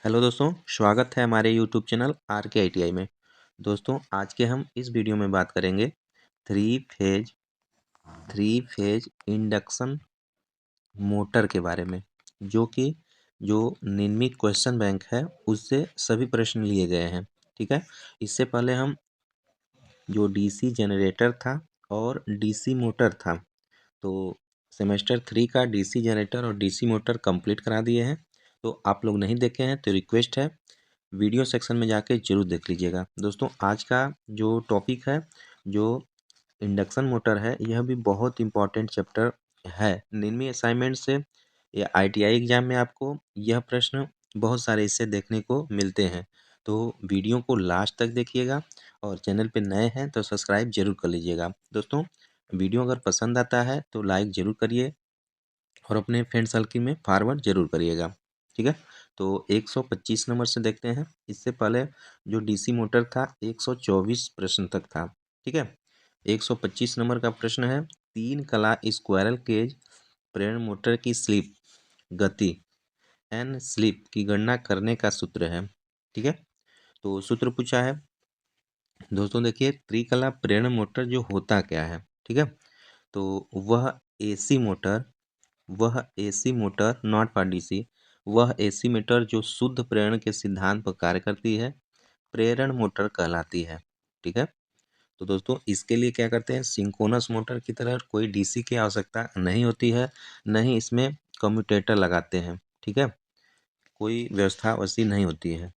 Hello दोस्तों, स्वागत है हमारे यूट्यूब चैनल आर के ITI में। दोस्तों, आज के हम इस वीडियो में बात करेंगे थ्री फेज इंडक्शन मोटर के बारे में, जो नियमित क्वेश्चन बैंक है उससे सभी प्रश्न लिए गए हैं। ठीक है। इससे पहले हम जो DC जनरेटर था और DC मोटर था, तो सेमेस्टर 3 का DC जनरेटर और DC मोटर कंप्लीट करा दिए हैं। तो आप लोग नहीं देखे हैं तो रिक्वेस्ट है, वीडियो सेक्शन में जाके जरूर देख लीजिएगा। दोस्तों, आज का जो टॉपिक है, जो इंडक्शन मोटर है, यह भी बहुत इंपॉर्टेंट चैप्टर है। निम्न असाइनमेंट से या ITI एग्जाम में आपको यह प्रश्न बहुत सारे इससे देखने को मिलते हैं। तो वीडियो को लास्ट तक देखिएगा और चैनल पे नए हैं तो सब्सक्राइब जरूर कर लीजिएगा। दोस्तों, वीडियो अगर पसंद आता है तो लाइक ज़रूर करिए और अपने फ्रेंड सर्कल में फॉरवर्ड जरूर करिएगा। ठीक है। तो 125 नंबर से देखते हैं। इससे पहले जो DC मोटर था 124 प्रश्न तक था। ठीक है। 125 नंबर का प्रश्न है, 3 कला स्क्वायरल केज प्रेरण मोटर की स्लिप गति एन स्लिप की गणना करने का सूत्र है। ठीक है। तो सूत्र पूछा है। दोस्तों देखिए, त्रिकला प्रेरण मोटर जो होता क्या है। ठीक है। तो वह एसी मोटर वह AC motor not for DC, वह एसी मोटर जो शुद्ध प्रेरण के सिद्धांत पर कार्य करती है, प्रेरण मोटर कहलाती है। ठीक है। तो दोस्तों, इसके लिए क्या करते हैं, सिंक्रोनस मोटर की तरह कोई DC की आवश्यकता नहीं होती है, न ही इसमें कम्यूटेटर लगाते हैं। ठीक है। कोई व्यवस्था वैसी नहीं होती है।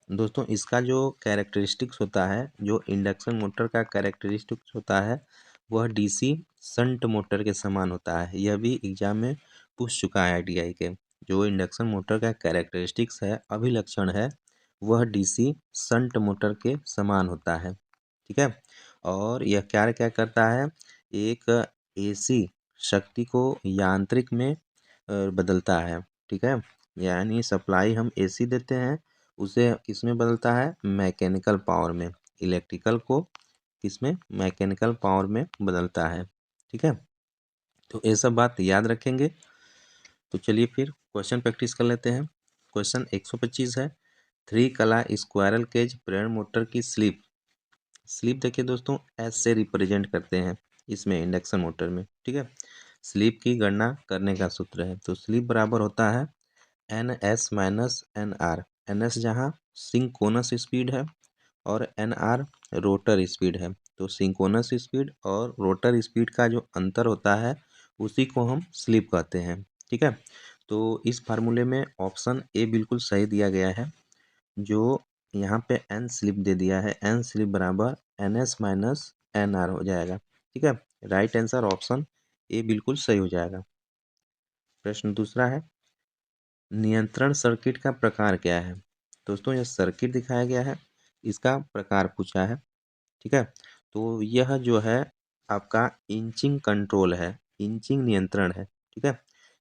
दोस्तों, इसका जो कैरेक्टरिस्टिक्स होता है, जो इंडक्शन मोटर का कैरेक्टरिस्टिक्स होता है, वह DC शंट मोटर के समान होता है। यह भी एग्जाम में पूछ चुका है ITI के। जो इंडक्शन मोटर का कैरेक्टरिस्टिक्स है, अभिलक्षण है, वह DC शंट मोटर के समान होता है। ठीक है। और यह क्या क्या करता है, एक AC शक्ति को यांत्रिक में बदलता है। ठीक है। यानी सप्लाई हम AC देते हैं, उसे किस में बदलता है, मैकेनिकल पावर में। इलेक्ट्रिकल को किसमें, मैकेनिकल पावर में बदलता है। ठीक है। तो ये सब बात याद रखेंगे। तो चलिए फिर क्वेश्चन प्रैक्टिस कर लेते हैं। क्वेश्चन 125 है, 3 कला स्क्वायरल केज प्रेरण मोटर की स्लिप देखिए दोस्तों, एस से रिप्रेजेंट करते हैं इसमें इंडक्शन मोटर में। ठीक है। स्लिप की गणना करने का सूत्र है, तो स्लिप बराबर होता है NS माइनस NR। NS जहाँ सिंक्रोनस स्पीड है और NR रोटर स्पीड है। तो सिंक्रोनस स्पीड और रोटर स्पीड का जो अंतर होता है, उसी को हम स्लिप कहते हैं। ठीक है। तो इस फार्मूले में ऑप्शन ए बिल्कुल सही दिया गया है। जो यहाँ पे N स्लिप दे दिया है, N स्लिप बराबर NS माइनस NR हो जाएगा। ठीक है। राइट आंसर ऑप्शन ए बिल्कुल सही हो जाएगा। प्रश्न दूसरा है, नियंत्रण सर्किट का प्रकार क्या है। दोस्तों, यह सर्किट दिखाया गया है, इसका प्रकार पूछा है। ठीक है। तो यह जो है आपका इंचिंग कंट्रोल है, इंचिंग नियंत्रण है। ठीक है।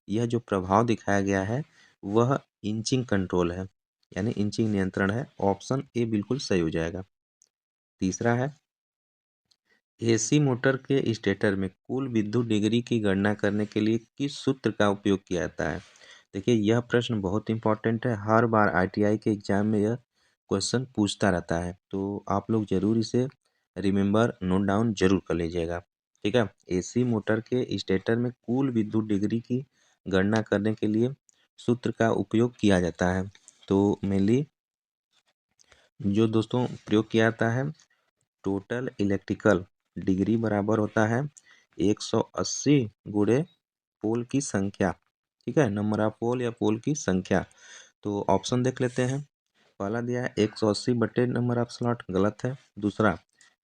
यह जो प्रभाव दिखाया गया है वह इंचिंग कंट्रोल है, यानी इंचिंग नियंत्रण है। ऑप्शन ए बिल्कुल सही हो जाएगा। तीसरा है, AC मोटर के स्टेटर में कुल विद्युत डिग्री की गणना करने के लिए किस सूत्र का उपयोग किया जाता है। देखिए, यह प्रश्न बहुत इंपॉर्टेंट है, हर बार ITI के एग्जाम में यह क्वेश्चन पूछता रहता है। तो आप लोग जरूर इसे रिमेंबर नोट डाउन जरूर कर लीजिएगा। ठीक है। AC मोटर के स्टेटर में कुल विद्युत डिग्री की गणना करने के लिए सूत्र का उपयोग किया जाता है। तो मेनली जो दोस्तों प्रयोग किया जाता है, टोटल इलेक्ट्रिकल डिग्री बराबर होता है 180 गुणे पोल की संख्या। ठीक है, नंबर ऑफ पोल या पोल की संख्या। तो ऑप्शन देख लेते हैं। पहला दिया है 180 बटे नंबर ऑफ स्लॉट, गलत है। दूसरा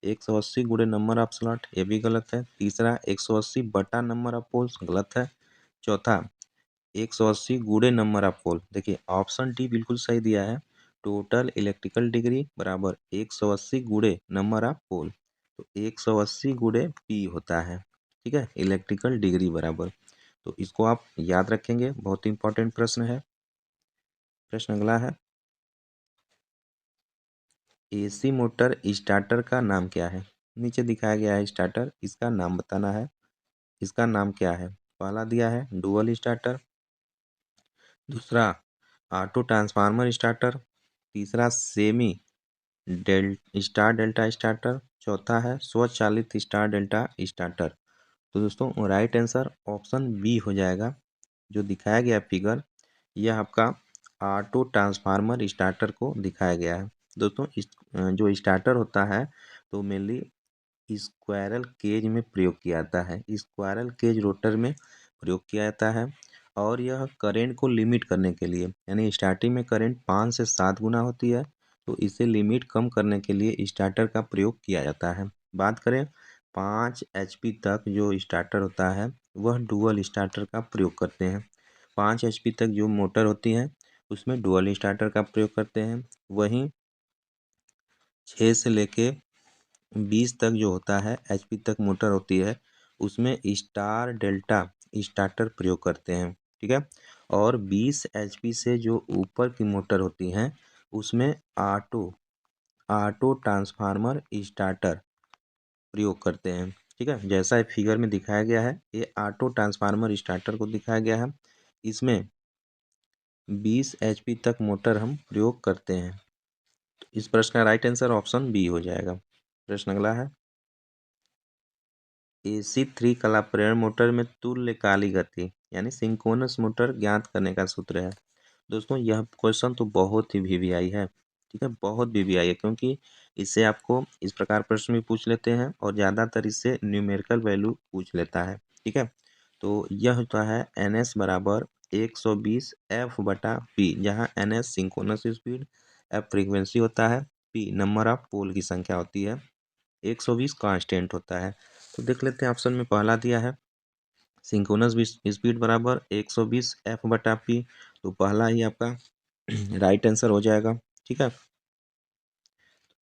180 गुणे नंबर ऑफ स्लॉट, ये भी गलत है। तीसरा 180 बटा नंबर ऑफ पोल्स, गलत है। चौथा 180 गुणे नंबर ऑफ पोल, देखिए ऑप्शन डी बिल्कुल सही दिया है। टोटल इलेक्ट्रिकल डिग्री बराबर 180 गुणे नंबर ऑफ पोल, तो 180 गुणे पी होता है। ठीक है, इलेक्ट्रिकल डिग्री बराबर। तो इसको आप याद रखेंगे, बहुत इंपॉर्टेंट प्रश्न है। प्रश्न अगला है, AC मोटर स्टार्टर का नाम क्या है। नीचे दिखाया गया है स्टार्टर, इसका नाम बताना है। इसका नाम क्या है। पहला दिया है डुअल स्टार्टर, दूसरा ऑटो ट्रांसफार्मर स्टार्टर, तीसरा सेमी स्टार डेल्टा स्टार्टर, चौथा है स्वचालित स्टार डेल्टा स्टार्टर। तो दोस्तों राइट आंसर ऑप्शन बी हो जाएगा। जो दिखाया गया फिगर यह आपका ऑटो ट्रांसफार्मर स्टार्टर को दिखाया गया है। दोस्तों इस जो स्टार्टर होता है तो मेनली स्क्वायरल केज में प्रयोग किया जाता है, स्क्वायरल केज रोटर में प्रयोग किया जाता है। और यह करंट को लिमिट करने के लिए, यानी स्टार्टिंग में करंट 5 से 7 गुना होती है, तो इसे लिमिट कम करने के लिए स्टार्टर का प्रयोग किया जाता है। बात करें 5 HP तक जो स्टार्टर होता है वह डुअल स्टार्टर का प्रयोग करते हैं। 5 HP तक जो मोटर होती है उसमें डुअल स्टार्टर का प्रयोग करते हैं। वहीं 6 से लेके 20 तक जो होता है HP तक मोटर होती है उसमें स्टार डेल्टा स्टार्टर प्रयोग करते हैं, ठीक है। और 20 HP से जो ऊपर की मोटर होती हैं उसमें ऑटो ट्रांसफार्मर स्टार्टर प्रयोग करते हैं, ठीक है। जैसा फिगर में दिखाया गया है ये ऑटो ट्रांसफार्मर स्टार्टर को दिखाया गया है। इसमें 20 HP तक मोटर हम प्रयोग करते हैं। तो इस प्रश्न का राइट आंसर ऑप्शन बी हो जाएगा। प्रश्न अगला है AC3 कला प्रेरण मोटर में तुल्यकालिक गति यानी सिंक्रोनस मोटर ज्ञात करने का सूत्र है। दोस्तों यह क्वेश्चन तो बहुत ही वीवीआई है, ठीक है, बहुत वीवीआई है, क्योंकि इससे आपको इस प्रकार प्रश्न भी पूछ लेते हैं और ज़्यादातर इससे न्यूमेरिकल वैल्यू पूछ लेता है, ठीक है। तो यह होता है NS बराबर 120 F/P, जहाँ NS synchronous speed, F frequency होता है, P नंबर ऑफ पोल की संख्या होती है, 120 कांस्टेंट होता है। तो देख लेते हैं ऑप्शन में पहला दिया है सिंक्रोनस स्पीड बराबर 120 F/P, तो पहला ही आपका राइट आंसर हो जाएगा, ठीक है।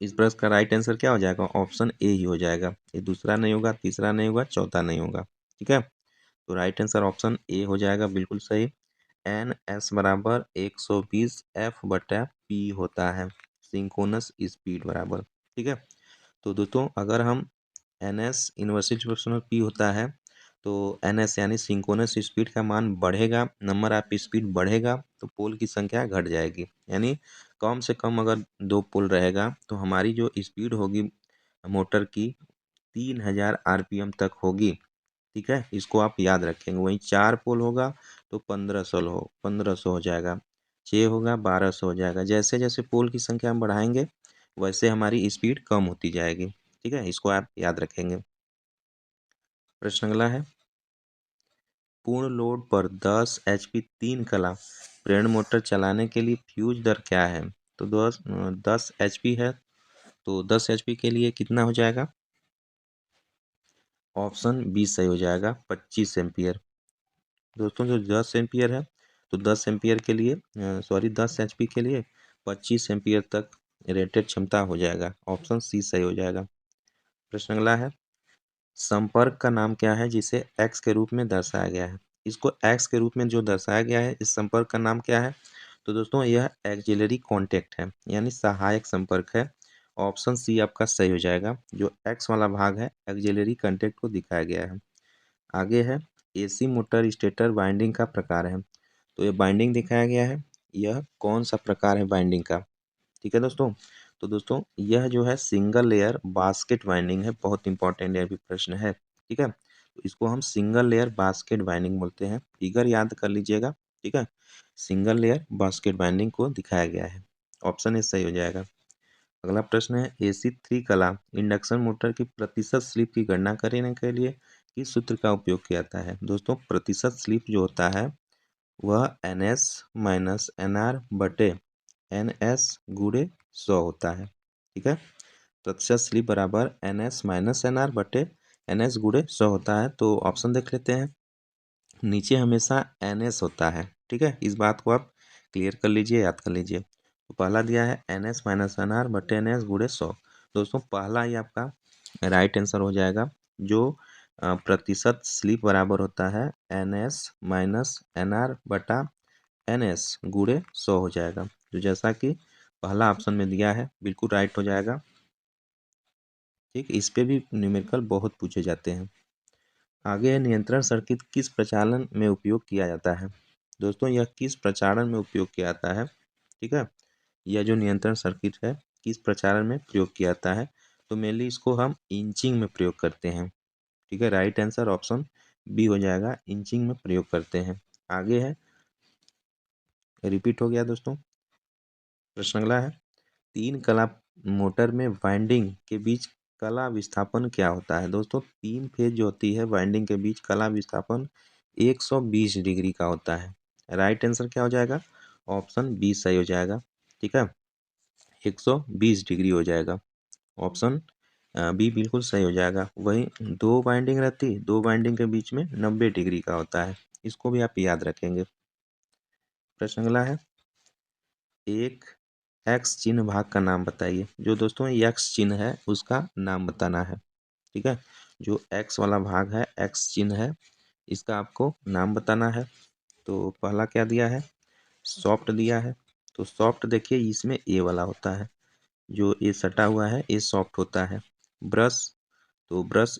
इस प्रश्न का राइट आंसर क्या हो जाएगा, ऑप्शन ए ही हो जाएगा। ये दूसरा नहीं होगा, तीसरा नहीं होगा, चौथा नहीं होगा, ठीक है। तो राइट आंसर ऑप्शन ए हो जाएगा, बिल्कुल सही। NS बराबर 120 F/P होता है सिंक्रोनस स्पीड बराबर, ठीक है। तो दोस्तों अगर हम NS इन्वर्सली प्रोपोर्शनल P होता है तो NS यानी सिंक्रोनस स्पीड का मान बढ़ेगा, नंबर ऑफ स्पीड बढ़ेगा तो पोल की संख्या घट जाएगी। यानी कम से कम अगर 2 पोल रहेगा तो हमारी जो स्पीड होगी मोटर की 3000 RPM तक होगी, ठीक है। इसको आप याद रखेंगे। वहीं 4 पोल होगा तो 1500 हो जाएगा, 6 होगा 1200 हो जाएगा। जैसे जैसे पोल की संख्या हम बढ़ाएंगे वैसे हमारी स्पीड कम होती जाएगी, ठीक है, इसको आप याद रखेंगे। प्रश्न अगला है पूर्ण लोड पर 10 HP 3 कला प्रेरण मोटर चलाने के लिए फ्यूज दर क्या है। तो 10 HP है, तो 10 HP के लिए कितना हो जाएगा, ऑप्शन बी सही हो जाएगा, 25 एम्पियर। दोस्तों जो 10 एम्पियर है तो 10 एम्पियर के लिए 10 HP के लिए 25 एम्पियर तक रेटेड क्षमता हो जाएगा, ऑप्शन सी सही हो जाएगा। प्रश्न अगला है संपर्क का नाम क्या है जिसे एक्स के रूप में दर्शाया गया है। इसको एक्स के रूप में जो दर्शाया गया है इस संपर्क का नाम क्या है। तो दोस्तों यह एक्सिलरी कॉन्टैक्ट है, यानी सहायक संपर्क है, ऑप्शन सी आपका सही हो जाएगा। जो एक्स वाला भाग है एक्सिलरी कॉन्टैक्ट को दिखाया गया है। आगे है AC मोटर स्टेटर बाइंडिंग का प्रकार है, तो ये बाइंडिंग दिखाया गया है, यह कौन सा प्रकार है बाइंडिंग का, ठीक है दोस्तों। तो दोस्तों यह जो है सिंगल लेयर बास्केट बाइंडिंग है, बहुत इंपॉर्टेंट यह भी प्रश्न है, ठीक है। तो इसको हम सिंगल लेयर बास्केट बाइंडिंग बोलते हैं, फिगर याद कर लीजिएगा, ठीक है। सिंगल लेयर बास्केट बाइंडिंग को दिखाया गया है, ऑप्शन ए सही हो जाएगा। अगला प्रश्न है AC3 कला इंडक्शन मोटर की प्रतिशत स्लिप की गणना करने के लिए किस सूत्र का उपयोग किया जाता है। दोस्तों प्रतिशत स्लिप जो होता है वह NS माइनस NR बटे NS गुणे 100 होता है, ठीक है। प्रतिशत स्लिप बराबर NS माइनस NR बटे NS गुणे 100 होता है। तो ऑप्शन देख लेते हैं, नीचे हमेशा NS होता है, ठीक है, इस बात को आप क्लियर कर लीजिए, याद कर लीजिए। तो पहला दिया है NS माइनस NR बटे NS गुणे 100। दोस्तों पहला ही आपका राइट आंसर हो जाएगा। जो प्रतिशत स्लिप बराबर होता है NS माइनस NR बटा NS गुणे 100 हो जाएगा, तो जैसा कि पहला ऑप्शन में दिया है बिल्कुल राइट हो जाएगा, ठीक। इस पे भी न्यूमेरिकल बहुत पूछे जाते हैं। आगे नियंत्रण सर्किट किस प्रचालन में उपयोग किया जाता है। दोस्तों यह किस प्रचारण में उपयोग किया जाता है? ठीक है, यह जो नियंत्रण सर्किट है किस प्रचारण में प्रयोग किया जाता है? तो मेनली इसको हम इंचिंग में प्रयोग करते हैं। ठीक है, राइट आंसर ऑप्शन बी हो जाएगा, इंचिंग में प्रयोग करते हैं। आगे है, रिपीट हो गया दोस्तों। प्रश्न अगला है, तीन कला मोटर में वाइंडिंग के बीच कला विस्थापन क्या होता है? दोस्तों तीन फेज जो होती है वाइंडिंग के बीच कला विस्थापन 120 डिग्री का होता है। राइट आंसर क्या हो जाएगा? ऑप्शन बी सही हो जाएगा। ठीक है, 120 डिग्री हो जाएगा। ऑप्शन बी बिल्कुल सही हो जाएगा। वही दो बाइंडिंग रहती, दो बाइंडिंग के बीच में 90 डिग्री का होता है। इसको भी आप याद रखेंगे। प्रश्न अगला है, एक एक्स चिन्ह भाग का नाम बताइए। जो दोस्तों एक्स चिन्ह है उसका नाम बताना है। ठीक है, जो एक्स वाला भाग है, एक्स चिन्ह है, इसका आपको नाम बताना है। तो पहला क्या दिया है? सॉफ्ट दिया है। तो सॉफ्ट देखिए इसमें ए वाला होता है, जो ए सटा हुआ है ए सॉफ्ट होता है। ब्रश, तो ब्रश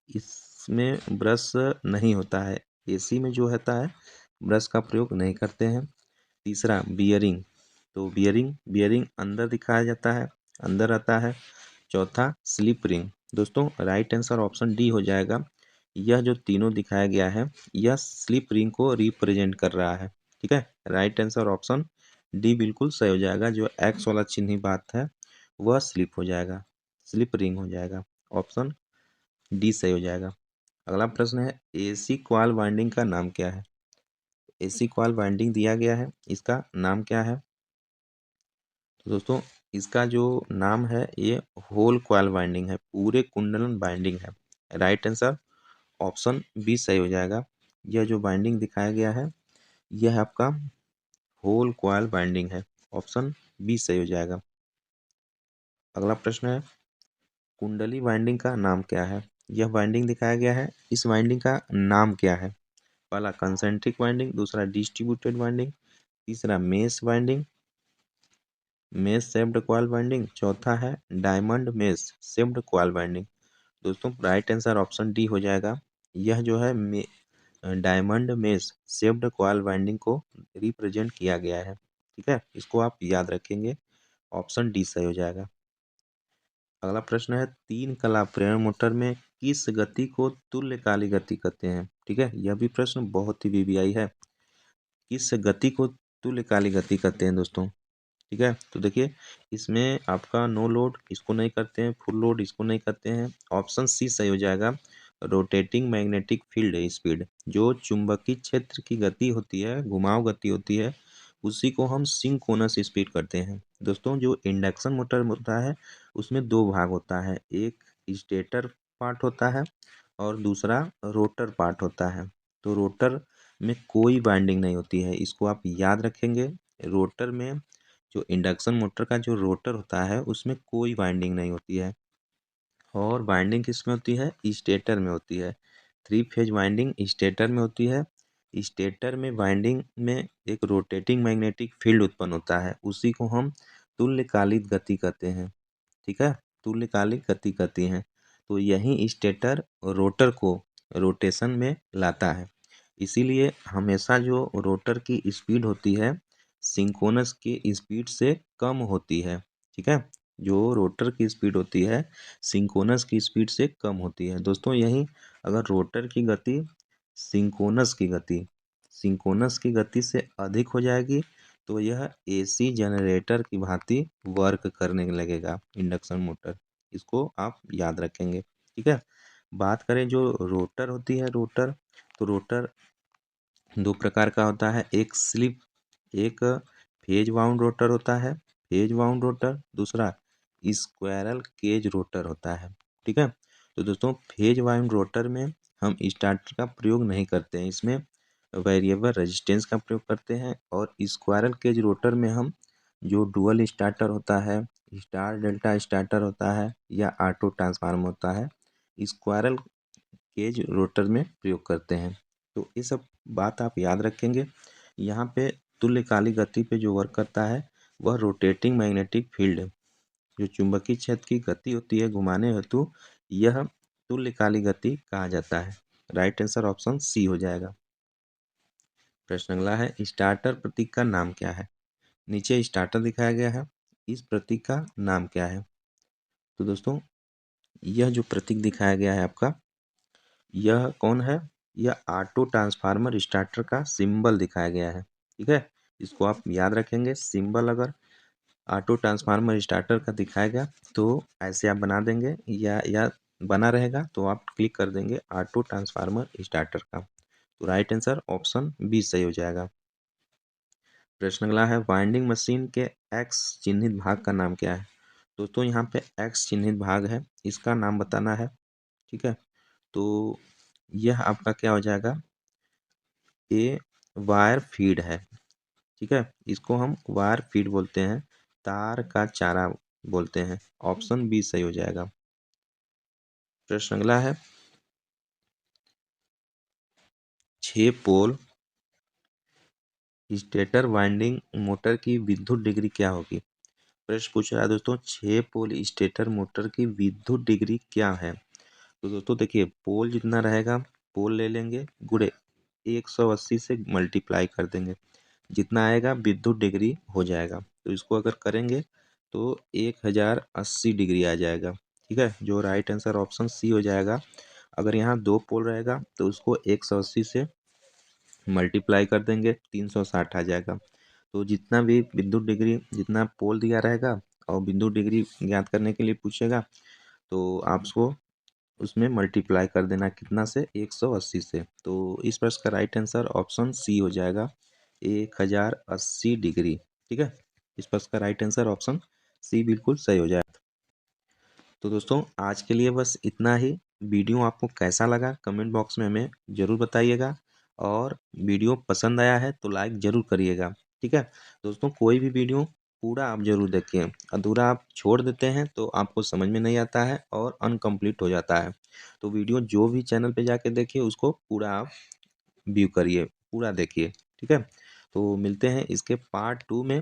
इसमें ब्रश नहीं होता है, एसी में जो होता है ब्रश का प्रयोग नहीं करते हैं। तीसरा बियरिंग, तो बियरिंग बियरिंग अंदर दिखाया जाता है, अंदर आता है। चौथा स्लिप रिंग। दोस्तों राइट आंसर ऑप्शन डी हो जाएगा। यह जो तीनों दिखाया गया है यह स्लिप रिंग को रिप्रेजेंट कर रहा है। ठीक है, राइट आंसर ऑप्शन डी बिल्कुल सही हो जाएगा। जो एक्स वाला चिन्ह ही बात है वह स्लिप हो जाएगा, स्लिप रिंग हो जाएगा। ऑप्शन डी सही हो जाएगा। अगला प्रश्न है, एसी क्वाल वाइंडिंग का नाम क्या है? एसी क्वाल वाइंडिंग दिया गया है, इसका नाम क्या है? तो दोस्तों इसका जो नाम है ये होल क्वाल वाइंडिंग है, पूरे कुंडलन बाइंडिंग है। राइट आंसर ऑप्शन बी सही हो जाएगा। यह जो बाइंडिंग दिखाया गया है यह आपका होल क्वाल बाइंडिंग है। ऑप्शन बी सही हो जाएगा। अगला प्रश्न है, कुंडली वाइंडिंग का नाम क्या है? यह वाइंडिंग दिखाया गया है, इस वाइंडिंग का नाम क्या है? पहला कंसेंट्रिक वाइंडिंग, दूसरा डिस्ट्रीब्यूटेड वाइंडिंग, तीसरा mesh winding, mesh shaped coil winding, चौथा है diamond mesh shaped coil winding. दोस्तों राइट आंसर ऑप्शन डी हो जाएगा। यह जो है diamond mesh shaped coil winding को रिप्रेजेंट किया गया है। ठीक है, इसको आप याद रखेंगे। ऑप्शन डी सही हो जाएगा। अगला प्रश्न है, तीन कला प्रेरण मोटर में किस गति को तुल्यकालिक गति कहते हैं? ठीक है, यह भी प्रश्न बहुत ही वीवीआई है। किस गति को तुल्यकालिक गति कहते हैं दोस्तों? ठीक है, तो देखिए इसमें आपका नो लोड इसको नहीं करते हैं, फुल लोड इसको नहीं करते हैं। ऑप्शन सी सही हो जाएगा। रोटेटिंग मैग्नेटिक फील्ड स्पीड, जो चुंबकीय क्षेत्र की गति होती है, घुमाव गति होती है, उसी को हम सिंक्रोनस स्पीड करते हैं। दोस्तों जो इंडक्शन मोटर होता है उसमें दो भाग होता है, एक स्टेटर पार्ट होता है और दूसरा रोटर पार्ट होता है। तो रोटर में कोई वाइंडिंग नहीं होती है, इसको आप याद रखेंगे। रोटर में जो इंडक्शन मोटर का जो रोटर होता है उसमें कोई वाइंडिंग नहीं होती है, और वाइंडिंग किस में होती है? स्टेटर में होती है। थ्री फेज वाइंडिंग स्टेटर में होती है। स्टेटर में वाइंडिंग में एक रोटेटिंग मैग्नेटिक फील्ड उत्पन्न होता है, उसी को हम तुल्यकालिक गति कहते हैं। ठीक है, तुल्यकालिक गति कहती हैं। तो यही स्टेटर रोटर को रोटेशन में लाता है। इसीलिए हमेशा जो रोटर की स्पीड होती है सिंक्रोनस की स्पीड से कम होती है। ठीक है, जो रोटर की स्पीड होती है सिंक्रोनस की स्पीड से कम होती है। दोस्तों यही अगर रोटर की गति सिंक्रोनस की गति सिंक्रोनस की गति से अधिक हो जाएगी तो यह एसी जनरेटर की भांति वर्क करने लगेगा इंडक्शन मोटर। इसको आप याद रखेंगे। ठीक है, बात करें जो रोटर होती है, रोटर, तो रोटर दो प्रकार का होता है, एक स्लिप, एक फेज वाउंड रोटर होता है, फेज वाउंड रोटर, दूसरा स्क्वायरल केज रोटर होता है। ठीक है, तो दोस्तों फेज वाउंड रोटर में हम स्टार्टर का प्रयोग नहीं करते हैं, इसमें वेरिएबल रेजिस्टेंस का प्रयोग करते हैं। और स्क्वायरल केज रोटर में हम जो डुअल स्टार्टर होता है, स्टार डेल्टा स्टार्टर होता है या ऑटो ट्रांसफार्मर होता है, स्क्वायरल केज रोटर में प्रयोग करते हैं। तो ये सब बात आप याद रखेंगे। यहाँ पे तुल्यकालिक गति पे जो वर्क करता है वह रोटेटिंग मैग्नेटिक फील्ड, जो चुंबकीय क्षेत्र की गति होती है घुमाने हेतु, यह तुल्यकालिक गति कहा जाता है। राइट आंसर ऑप्शन सी हो जाएगा। प्रश्न अगला है, स्टार्टर प्रतीक का नाम क्या है? नीचे स्टार्टर दिखाया गया है, इस प्रतीक का नाम क्या है? तो दोस्तों यह जो प्रतीक दिखाया गया है आपका, यह कौन है? यह ऑटो ट्रांसफार्मर स्टार्टर का सिंबल दिखाया गया है। ठीक है, इसको आप याद रखेंगे। सिंबल अगर ऑटो ट्रांसफार्मर स्टार्टर का दिखाया गया तो ऐसे आप बना देंगे, या बना रहेगा तो आप क्लिक कर देंगे ऑटो ट्रांसफार्मर स्टार्टर का। तो राइट आंसर ऑप्शन बी सही हो जाएगा। प्रश्न अगला है, वाइंडिंग मशीन के एक्स चिन्हित भाग का नाम क्या है? दोस्तों यहाँ पे एक्स चिन्हित भाग है, इसका नाम बताना है। ठीक है, तो यह आपका क्या हो जाएगा? ये वायर फीड है। ठीक है, इसको हम वायर फीड बोलते हैं, तार का चारा बोलते हैं। ऑप्शन बी सही हो जाएगा। प्रश्न अगला है, 6 पोल स्टेटर वाइंडिंग मोटर की विद्युत डिग्री क्या होगी? प्रश्न पूछ रहा है दोस्तों, 6 पोल स्टेटर मोटर की विद्युत डिग्री क्या है? तो दोस्तों देखिए, पोल जितना रहेगा, पोल ले लेंगे गुणे 180 से मल्टीप्लाई कर देंगे, जितना आएगा विद्युत डिग्री हो जाएगा। तो इसको अगर करेंगे तो 1080 डिग्री आ जाएगा। ठीक है, जो राइट आंसर ऑप्शन सी हो जाएगा। अगर यहाँ 2 पोल रहेगा तो उसको 180 से मल्टीप्लाई कर देंगे, 360 आ जाएगा। तो जितना भी विद्युत डिग्री, जितना पोल दिया रहेगा और विद्युत डिग्री ज्ञात करने के लिए पूछेगा, तो आपको उसमें मल्टीप्लाई कर देना, कितना से? 180 से। तो इस प्रश्न का राइट आंसर ऑप्शन सी हो जाएगा, 1080 डिग्री। ठीक है, इस प्रश्न का राइट आंसर ऑप्शन सी बिल्कुल सही हो जाएगा। तो दोस्तों आज के लिए बस इतना ही। वीडियो आपको कैसा लगा कमेंट बॉक्स में हमें ज़रूर बताइएगा, और वीडियो पसंद आया है तो लाइक ज़रूर करिएगा। ठीक है दोस्तों, कोई भी वीडियो पूरा आप ज़रूर देखिए, अधूरा आप छोड़ देते हैं तो आपको समझ में नहीं आता है और अनकम्प्लीट हो जाता है। तो वीडियो जो भी चैनल पे जाके देखिए, उसको पूरा आप व्यू करिए, पूरा देखिए। ठीक है, तो मिलते हैं इसके पार्ट 2 में।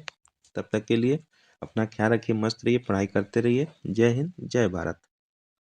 तब तक के लिए अपना ख्याल रखिए, मस्त रहिए, पढ़ाई करते रहिए। जय हिंद, जय भारत।